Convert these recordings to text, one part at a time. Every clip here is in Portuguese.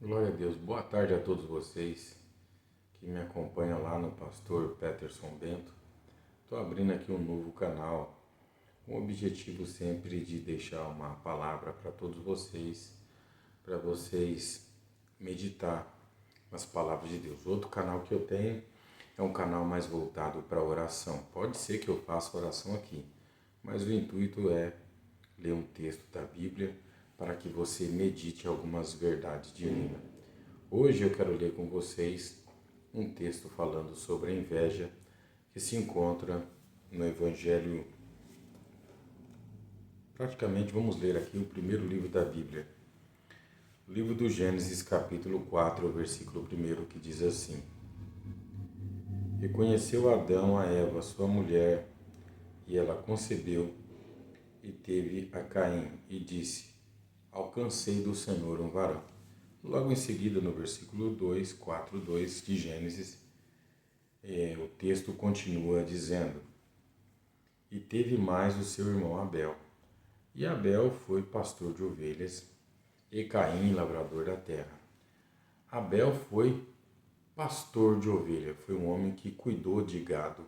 Glória a Deus. Boa tarde a todos vocês que me acompanham lá no Pastor Peterson Bento. Estou abrindo aqui um novo canal com o objetivo sempre de deixar uma palavra para todos vocês, para vocês meditar nas palavras de Deus. Outro canal que eu tenho é um canal mais voltado para oração. Pode ser que eu faça oração aqui, mas o intuito é ler um texto da Bíblia para que você medite algumas verdades divinas. Hoje eu quero ler com vocês um texto falando sobre a inveja que se encontra no Evangelho. Praticamente vamos ler aqui o primeiro livro da Bíblia, o livro do Gênesis, capítulo 4, versículo 1, que diz assim: Reconheceu Adão a Eva, sua mulher, e ela concebeu e teve a Caim, e disse: Alcancei do Senhor um varão. Logo em seguida, no versículo 2, 4, 2 de Gênesis, o texto continua dizendo: E teve mais o seu irmão Abel. E Abel foi pastor de ovelhas, e Caim lavrador da terra. Abel foi pastor de ovelha, foi um homem que cuidou de gado.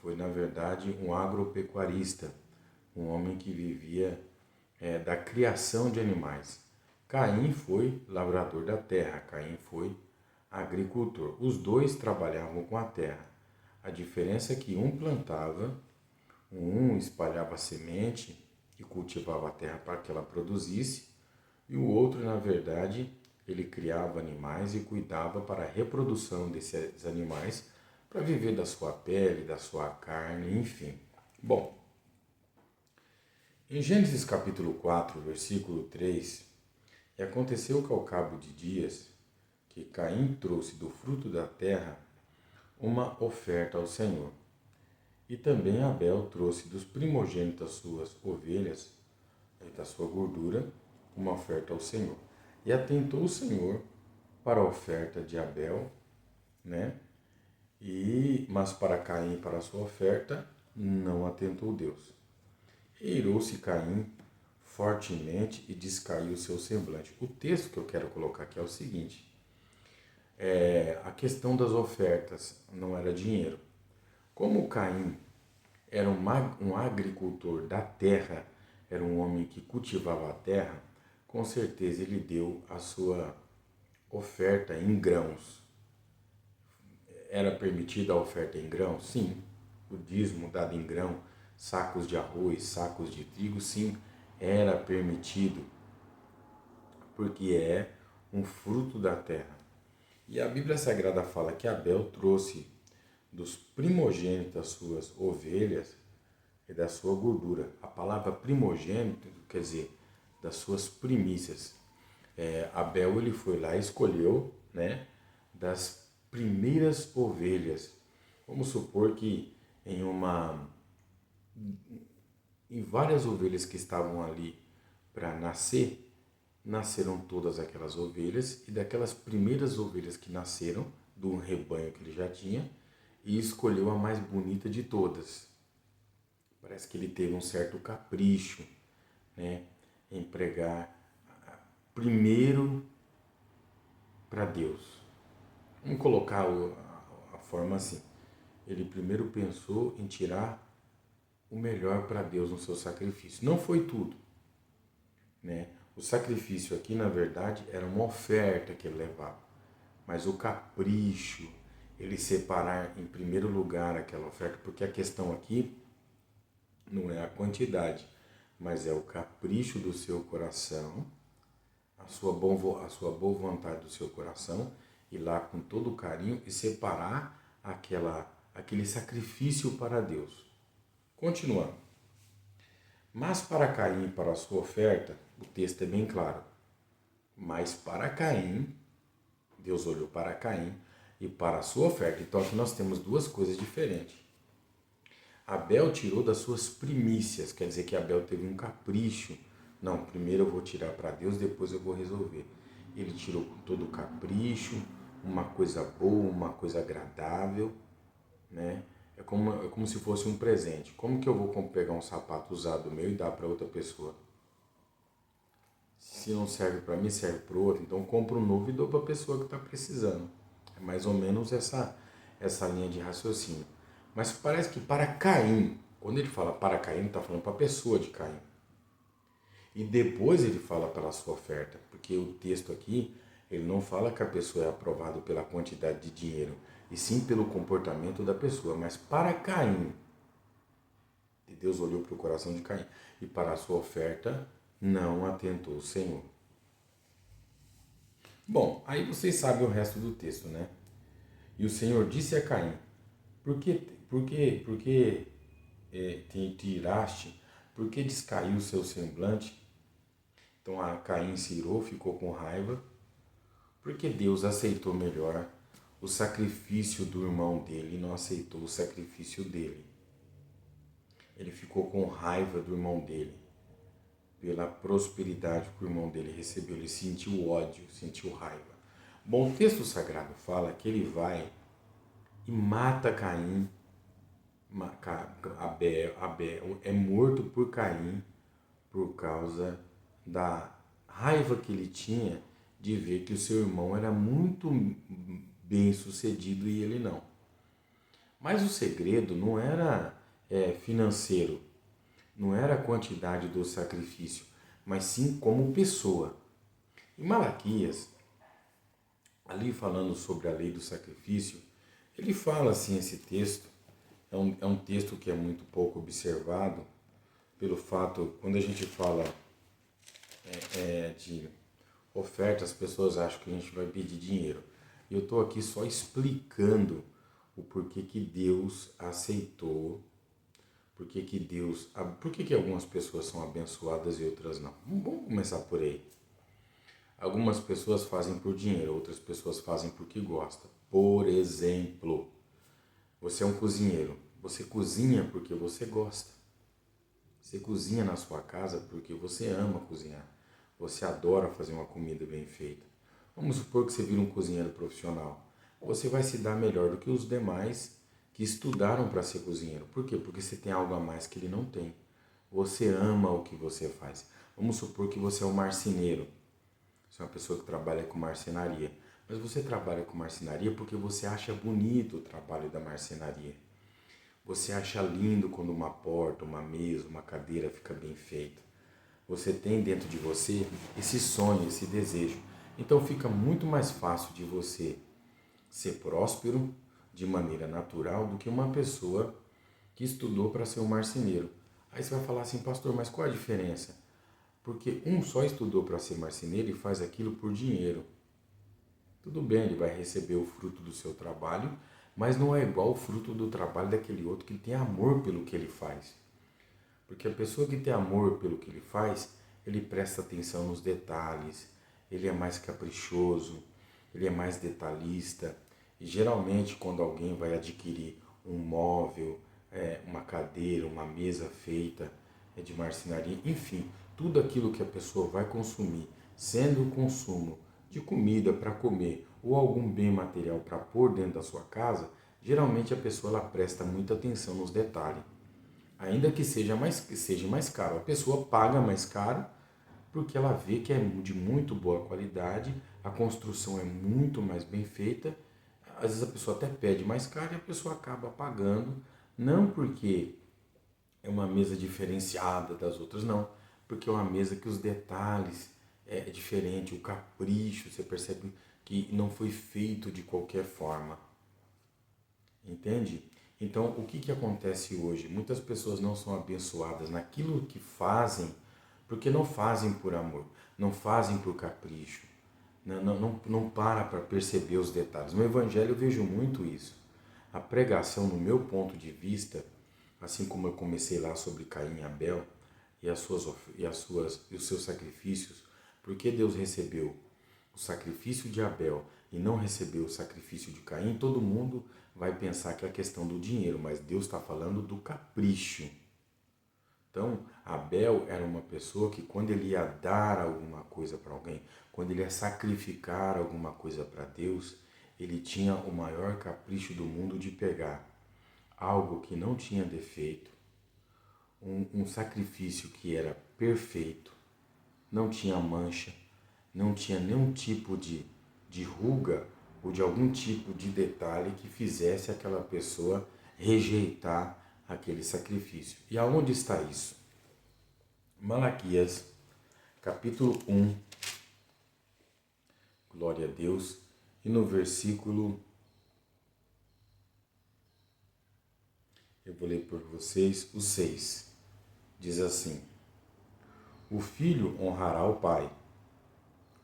Foi, na verdade, um agropecuarista, um homem que vivia da criação de animais. Caim foi lavrador da terra, Caim foi agricultor. Os dois trabalhavam com a terra. A diferença é que um plantava, um espalhava a semente e cultivava a terra para que ela produzisse, e o outro, na verdade, ele criava animais e cuidava para a reprodução desses animais, para viver da sua pele, da sua carne, enfim. Bom, em Gênesis capítulo 4, versículo 3, e aconteceu que ao cabo de dias, que Caim trouxe do fruto da terra uma oferta ao Senhor. E também Abel trouxe dos primogênitos das suas ovelhas e da sua gordura uma oferta ao Senhor. E atentou o Senhor para a oferta de Abel, né? Mas para Caim, para a sua oferta, não atentou Deus. E irou-se Caim fortemente e descaiu o seu semblante. O texto que eu quero colocar aqui é o seguinte: a questão das ofertas não era dinheiro. Como Caim era um agricultor da terra, era um homem que cultivava a terra, com certeza ele deu a sua oferta em grãos. Era permitida a oferta em grãos? Sim. O dízimo dado em grão, sacos de arroz, sacos de trigo, sim, era permitido, porque é um fruto da terra. E a Bíblia Sagrada fala que Abel trouxe dos primogênitos das suas ovelhas e da sua gordura. A palavra primogênito quer dizer das suas primícias. Abel ele foi lá e escolheu, né, das primeiras ovelhas. Vamos supor que em várias ovelhas que estavam ali para nascer, nasceram todas aquelas ovelhas, e daquelas primeiras ovelhas que nasceram, do rebanho que ele já tinha, e escolheu a mais bonita de todas. Parece que ele teve um certo capricho, né, em pregar primeiro para Deus. Vamos colocar a forma assim. Ele primeiro pensou em tirar o melhor para Deus no seu sacrifício. Não foi tudo, né? O sacrifício aqui, na verdade, era uma oferta que ele levava. Mas o capricho, ele separar em primeiro lugar aquela oferta, porque a questão aqui não é a quantidade, mas é o capricho do seu coração, a sua boa vontade do seu coração, ir lá com todo o carinho e separar aquele sacrifício para Deus. Continuando. Mas para Caim e para a sua oferta, o texto é bem claro. Mas para Caim, Deus olhou para Caim e para a sua oferta. Então aqui nós temos duas coisas diferentes. Abel tirou das suas primícias, quer dizer que Abel teve um capricho. Não, primeiro eu vou tirar para Deus, depois eu vou resolver. Ele tirou com todo o capricho, uma coisa boa, uma coisa agradável, né? É como se fosse um presente. Como que eu vou pegar um sapato usado meu e dar para outra pessoa? Se não serve para mim, serve para o outro. Então compro um novo e dou para a pessoa que está precisando. É mais ou menos essa linha de raciocínio. Mas parece que para Caim, quando ele fala para Caim, ele está falando para a pessoa de Caim. E depois ele fala pela sua oferta, porque o texto aqui, ele não fala que a pessoa é aprovada pela quantidade de dinheiro, e sim pelo comportamento da pessoa. Mas para Caim, Deus olhou para o coração de Caim, e para a sua oferta não atentou o Senhor. Bom, aí vocês sabem o resto do texto, né? E o Senhor disse a Caim, por que te tiraste? Por que descaiu o seu semblante? Então a Caim se irou, ficou com raiva, porque Deus aceitou melhor o sacrifício do irmão dele e não aceitou o sacrifício dele. Ele ficou com raiva do irmão dele, pela prosperidade que o irmão dele recebeu. Ele sentiu ódio, sentiu raiva. Bom, o texto sagrado fala que ele vai e mata Caim. Abel é morto por Caim por causa da raiva que ele tinha de ver que o seu irmão era muito bem sucedido e ele não. Mas o segredo não era financeiro, não era a quantidade do sacrifício, mas sim como pessoa. Em Malaquias, ali falando sobre a lei do sacrifício, ele fala assim, esse texto, é um texto que é muito pouco observado, pelo fato, quando a gente fala de oferta, as pessoas acham que a gente vai pedir dinheiro. Eu estou aqui só explicando o porquê que Deus aceitou, por que algumas pessoas são abençoadas e outras não. Vamos começar por aí. Algumas pessoas fazem por dinheiro, outras pessoas fazem porque gostam. Por exemplo, você é um cozinheiro, você cozinha porque você gosta. Você cozinha na sua casa porque você ama cozinhar. Você adora fazer uma comida bem feita. Vamos supor que você vira um cozinheiro profissional. Você vai se dar melhor do que os demais que estudaram para ser cozinheiro. Por quê? Porque você tem algo a mais que ele não tem. Você ama o que você faz. Vamos supor que você é um marceneiro. Você é uma pessoa que trabalha com marcenaria. Mas você trabalha com marcenaria porque você acha bonito o trabalho da marcenaria. Você acha lindo quando uma porta, uma mesa, uma cadeira fica bem feita. Você tem dentro de você esse sonho, esse desejo. Então fica muito mais fácil de você ser próspero de maneira natural do que uma pessoa que estudou para ser um marceneiro. Aí você vai falar assim, pastor, mas qual a diferença? Porque um só estudou para ser marceneiro e faz aquilo por dinheiro. Tudo bem, ele vai receber o fruto do seu trabalho, mas não é igual o fruto do trabalho daquele outro que tem amor pelo que ele faz. Porque a pessoa que tem amor pelo que ele faz, ele presta atenção nos detalhes, ele é mais caprichoso, ele é mais detalhista. E geralmente quando alguém vai adquirir um móvel, uma cadeira, uma mesa feita de marcenaria, enfim, tudo aquilo que a pessoa vai consumir, sendo o consumo de comida para comer ou algum bem material para pôr dentro da sua casa, geralmente a pessoa ela presta muita atenção nos detalhes. Ainda que seja mais caro, a pessoa paga mais caro porque ela vê que é de muito boa qualidade, a construção é muito mais bem feita. Às vezes a pessoa até pede mais caro e a pessoa acaba pagando, não porque é uma mesa diferenciada das outras, não, porque é uma mesa que os detalhes é diferente, o capricho, você percebe que não foi feito de qualquer forma. Entende? Então, o que acontece hoje? Muitas pessoas não são abençoadas naquilo que fazem porque não fazem por amor, não fazem por capricho, não para perceber os detalhes. No Evangelho eu vejo muito isso. A pregação, no meu ponto de vista, assim como eu comecei lá sobre Caim e Abel e os seus sacrifícios, porque Deus recebeu o sacrifício de Abel e não recebeu o sacrifício de Caim, todo mundo vai pensar que é a questão do dinheiro, mas Deus está falando do capricho. Então, Abel era uma pessoa que quando ele ia dar alguma coisa para alguém, quando ele ia sacrificar alguma coisa para Deus, ele tinha o maior capricho do mundo de pegar algo que não tinha defeito, um sacrifício que era perfeito, não tinha mancha, não tinha nenhum tipo de ruga ou de algum tipo de detalhe que fizesse aquela pessoa rejeitar aquele sacrifício. E aonde está isso? Malaquias, capítulo 1, glória a Deus, e no versículo, eu vou ler por vocês, o 6, diz assim: o filho honrará o pai.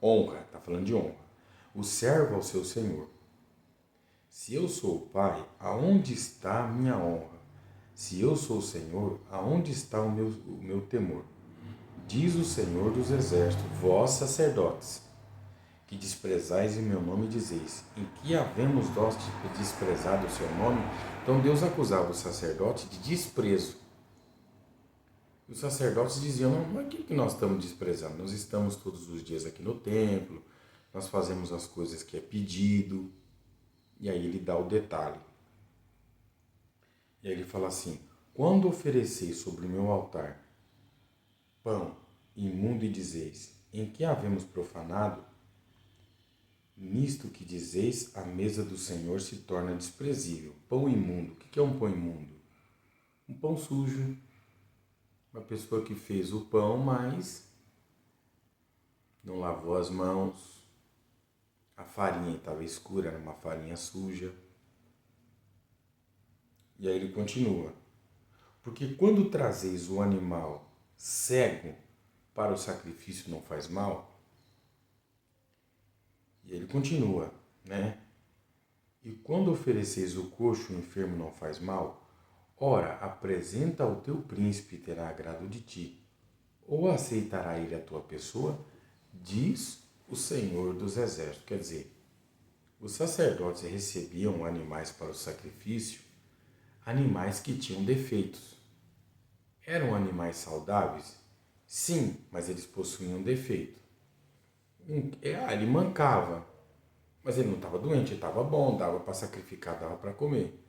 Honra, está falando de honra. O servo ao seu senhor. Se eu sou o pai, aonde está a minha honra? Se eu sou o Senhor, aonde está o meu temor? Diz o Senhor dos Exércitos, vós sacerdotes, que desprezais em meu nome, dizeis, em que havemos nós desprezado o seu nome? Então Deus acusava os sacerdotes de desprezo. Os sacerdotes diziam, não, mas o que nós estamos desprezando? Nós estamos todos os dias aqui no templo, nós fazemos as coisas que é pedido. E aí ele dá o detalhe. E aí ele fala assim, quando ofereceis sobre o meu altar pão imundo e dizeis, em que havemos profanado? Nisto que dizeis, a mesa do Senhor se torna desprezível. Pão imundo. O que é um pão imundo? Um pão sujo. Uma pessoa que fez o pão, mas não lavou as mãos. A farinha estava escura, era uma farinha suja. E aí ele continua. Porque quando trazeis o animal cego para o sacrifício não faz mal? E ele continua, né? E quando ofereceis o coxo enfermo não faz mal? Ora, apresenta ao teu príncipe e terá agrado de ti. Ou aceitará ele a tua pessoa? Diz o Senhor dos Exércitos. Quer dizer, os sacerdotes recebiam animais para o sacrifício, animais que tinham defeitos. Eram animais saudáveis? Sim, mas eles possuíam defeito. Ele mancava, mas ele não estava doente, ele estava bom, dava para sacrificar, dava para comer.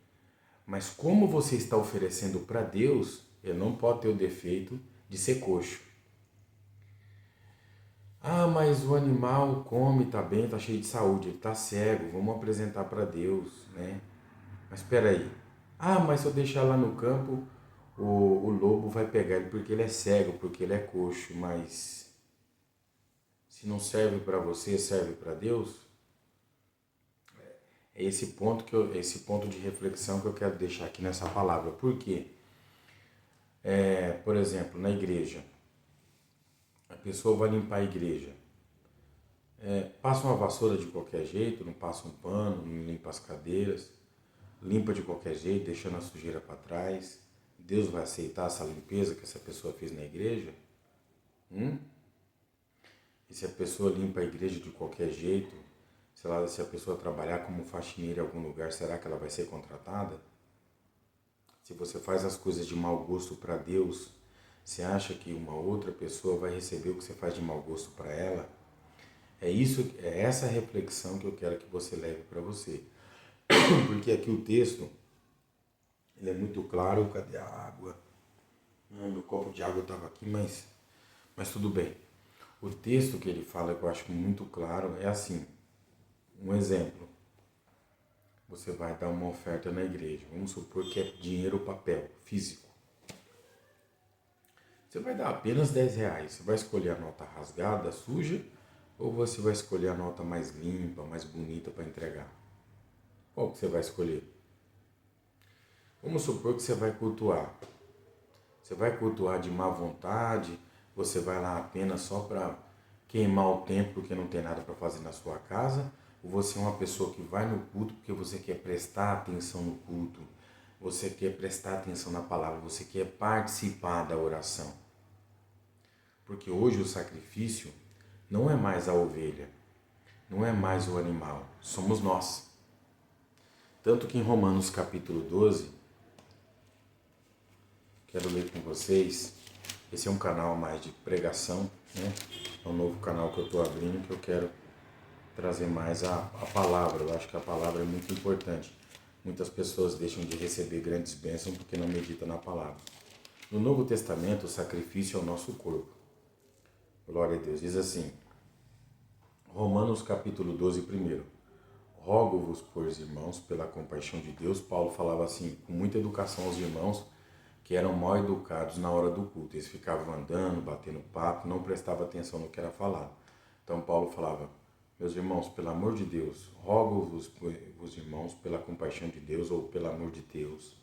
Mas como você está oferecendo para Deus, ele não pode ter o defeito de ser coxo. Ah, mas o animal come, está bem, está cheio de saúde, ele está cego, vamos apresentar para Deus, né? Mas espera aí. Ah, mas se eu deixar lá no campo, o lobo vai pegar ele porque ele é cego, porque ele é coxo, mas se não serve para você, serve para Deus? É esse ponto de reflexão que eu quero deixar aqui nessa palavra. Por quê? Por exemplo, na igreja, a pessoa vai limpar a igreja. Passa uma vassoura de qualquer jeito, não passa um pano, não limpa as cadeiras, limpa de qualquer jeito, deixando a sujeira para trás. Deus vai aceitar essa limpeza que essa pessoa fez na igreja? E se a pessoa limpa a igreja de qualquer jeito, se a pessoa trabalhar como faxineira em algum lugar, será que ela vai ser contratada? Se você faz as coisas de mau gosto para Deus, você acha que uma outra pessoa vai receber o que você faz de mau gosto para ela? É essa reflexão que eu quero que você leve para você. Porque aqui o texto, ele é muito claro. Cadê a água? Meu copo de água estava aqui, mas tudo bem. O texto que ele fala, que eu acho muito claro, é assim. Um exemplo. Você vai dar uma oferta na igreja. Vamos supor que é dinheiro ou papel, físico. Você vai dar apenas R$10. Você vai escolher a nota rasgada, suja, ou você vai escolher a nota mais limpa, mais bonita para entregar? Qual que você vai escolher? Vamos supor que você vai cultuar. Você vai cultuar de má vontade, você vai lá apenas só para queimar o tempo porque não tem nada para fazer na sua casa, ou você é uma pessoa que vai no culto porque você quer prestar atenção no culto, você quer prestar atenção na palavra, você quer participar da oração. Porque hoje o sacrifício não é mais a ovelha, não é mais o animal, somos nós. Tanto que em Romanos capítulo 12, quero ler com vocês, esse é um canal mais de pregação, né? É um novo canal que eu estou abrindo, que eu quero trazer mais a palavra. Eu acho que a palavra é muito importante. Muitas pessoas deixam de receber grandes bênçãos porque não meditam na palavra. No Novo Testamento, o sacrifício é o nosso corpo. Glória a Deus. Diz assim, Romanos capítulo 12, primeiro. Rogo-vos, pois, irmãos, pela compaixão de Deus. Paulo falava assim, com muita educação aos irmãos, que eram mal educados na hora do culto. Eles ficavam andando, batendo papo, não prestavam atenção no que era falado. Então Paulo falava, meus irmãos, pelo amor de Deus, rogo-vos, irmãos, pela compaixão de Deus, ou pelo amor de Deus,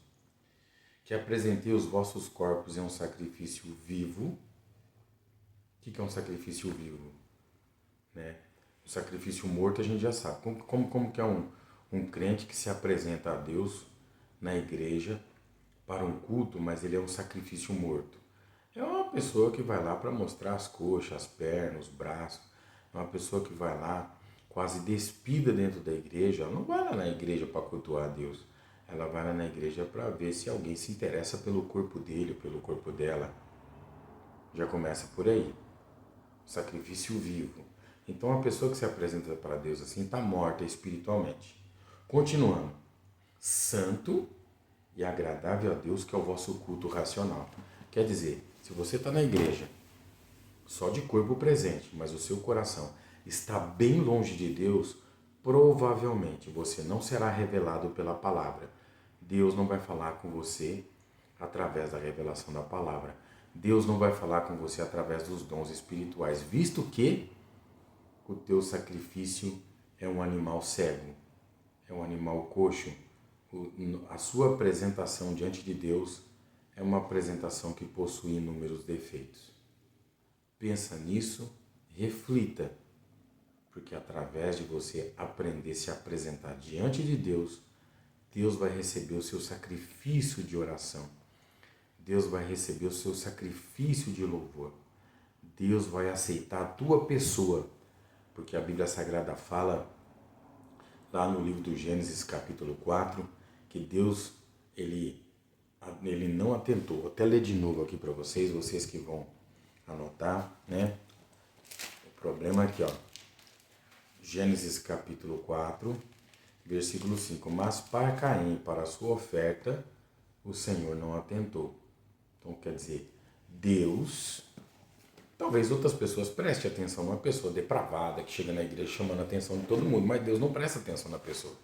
que apresentei os vossos corpos em um sacrifício vivo. O que é um sacrifício vivo? Né? O sacrifício morto a gente já sabe. Como que é um crente que se apresenta a Deus na igreja para um culto, mas ele é um sacrifício morto? É uma pessoa que vai lá para mostrar as coxas, as pernas, os braços. É uma pessoa que vai lá quase despida dentro da igreja. Ela não vai lá na igreja para cultuar a Deus. Ela vai lá na igreja para ver se alguém se interessa pelo corpo dele, pelo corpo dela. Já começa por aí. Sacrifício vivo. Então a pessoa que se apresenta para Deus assim está morta espiritualmente. Continuando. Santo e agradável a Deus, que é o vosso culto racional. Quer dizer, se você está na igreja, só de corpo presente, mas o seu coração está bem longe de Deus, provavelmente você não será revelado pela palavra. Deus não vai falar com você através da revelação da palavra. Deus não vai falar com você através dos dons espirituais, visto que o teu sacrifício é um animal cego, é um animal coxo. A sua apresentação diante de Deus é uma apresentação que possui inúmeros defeitos. Pensa nisso, reflita, porque através de você aprender a se apresentar diante de Deus, Deus vai receber o seu sacrifício de oração. Deus vai receber o seu sacrifício de louvor. Deus vai aceitar a tua pessoa, porque a Bíblia Sagrada fala, lá no livro do Gênesis, capítulo 4, que Deus, ele não atentou. Vou até ler de novo aqui para vocês que vão anotar, né? O problema é aqui, ó. Gênesis, capítulo 4, versículo 5. Mas para Caim, para a sua oferta, o Senhor não atentou. Então, quer dizer, Deus, talvez outras pessoas prestem atenção numa pessoa depravada que chega na igreja chamando a atenção de todo mundo, mas Deus não presta atenção na pessoa.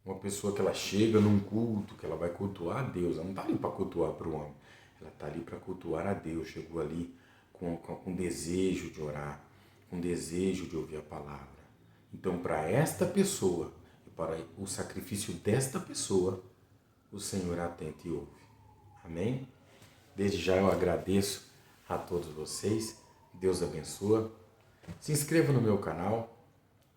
Uma pessoa que ela chega num culto, que ela vai cultuar a Deus, ela não está ali para cultuar para o homem, ela está ali para cultuar a Deus, chegou ali com desejo de orar, com desejo de ouvir a palavra. Então, para esta pessoa e para o sacrifício desta pessoa, o Senhor atenta e ouve. Amém? Desde já eu agradeço a todos vocês. Deus abençoe. Se inscreva no meu canal.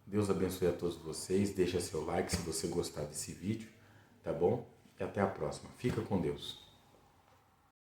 Deus abençoe a todos vocês. Deixa seu like se você gostar desse vídeo. Tá bom? E até a próxima. Fica com Deus.